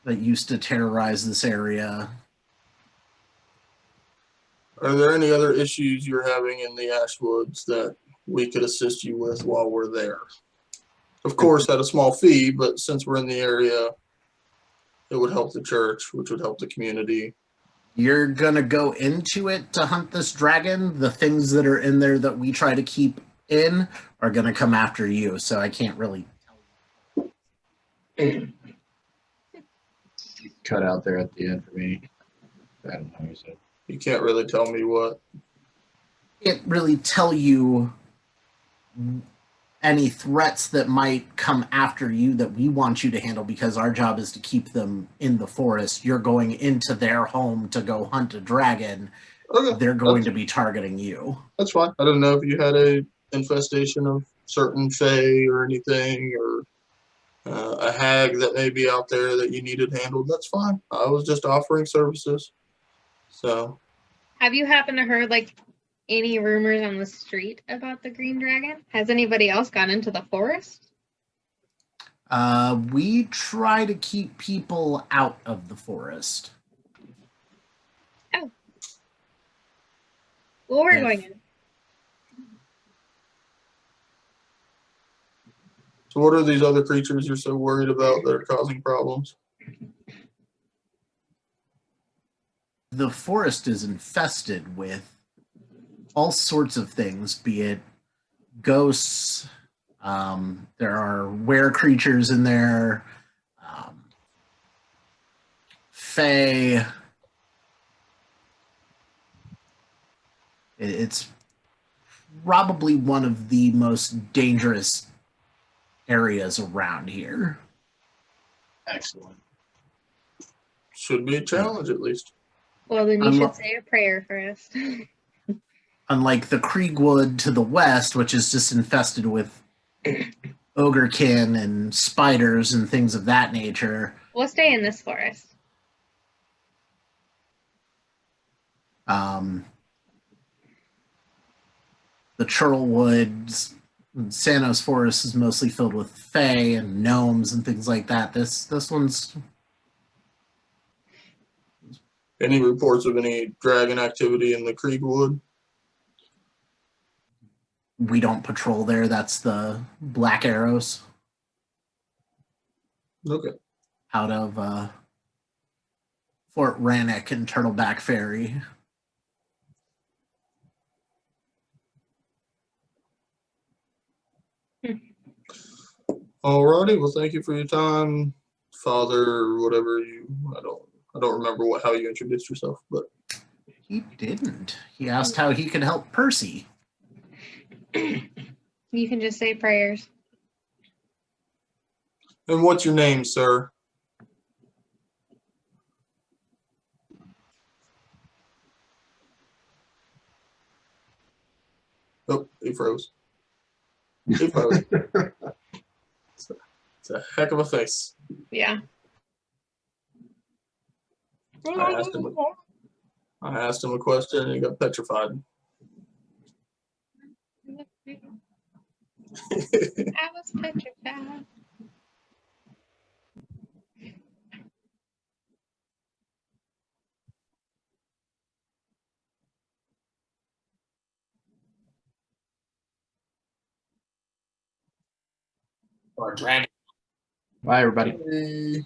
that used to terrorize this area. Are there any other issues you're having in the Ashwoods that we could assist you with while we're there? Of course, at a small fee, but since we're in the area, it would help the church, which would help the community. You're gonna go into it to hunt this dragon. The things that are in there that we try to keep in are gonna come after you, so I can't really Cut out there at the end for me. I don't know what you said. You can't really tell me what. can't really tell you any threats that might come after you that we want you to handle, because our job is to keep them in the forest. You're going into their home to go hunt a dragon. Okay, They're going to be targeting you. that's fine. I didn't know if you had a infestation of certain fae or anything, or a hag that may be out there that you needed handled. That's fine. I was just offering services. So, Have you happened to heard like any rumors on the street about the green dragon? Has anybody else gone into the forest? We try to keep people out of the forest. Well, we're Yes. going in. so what are these other creatures you're so worried about that are causing problems? the forest is infested with all sorts of things, be it ghosts, there are were creatures in there, fae. It's probably one of the most dangerous areas around here. Excellent. Should be a challenge at least. Well, then you I'm should lo- say a prayer first. Unlike the Kriegwood to the west, which is just infested with ogrekin and spiders and things of that nature. We'll stay in this forest. The Churlwoods, Sanos Forest is mostly filled with fae and gnomes and things like that. This one's Any reports of any dragon activity in the Kriegwood? we don't patrol there. That's the Black Arrows Okay. out of Fort Rannoch and Turtleback Ferry. Alrighty. Well, thank you for your time, Father, or whatever you. I don't remember how you introduced yourself, but He didn't. He asked how he could help Percy. You can just say prayers. and what's your name, sir? Oh, he froze. He froze. It's a heck of a face. Yeah. I asked him a question and he got petrified. I was petrified. Or a dragon. Bye, everybody. Hey.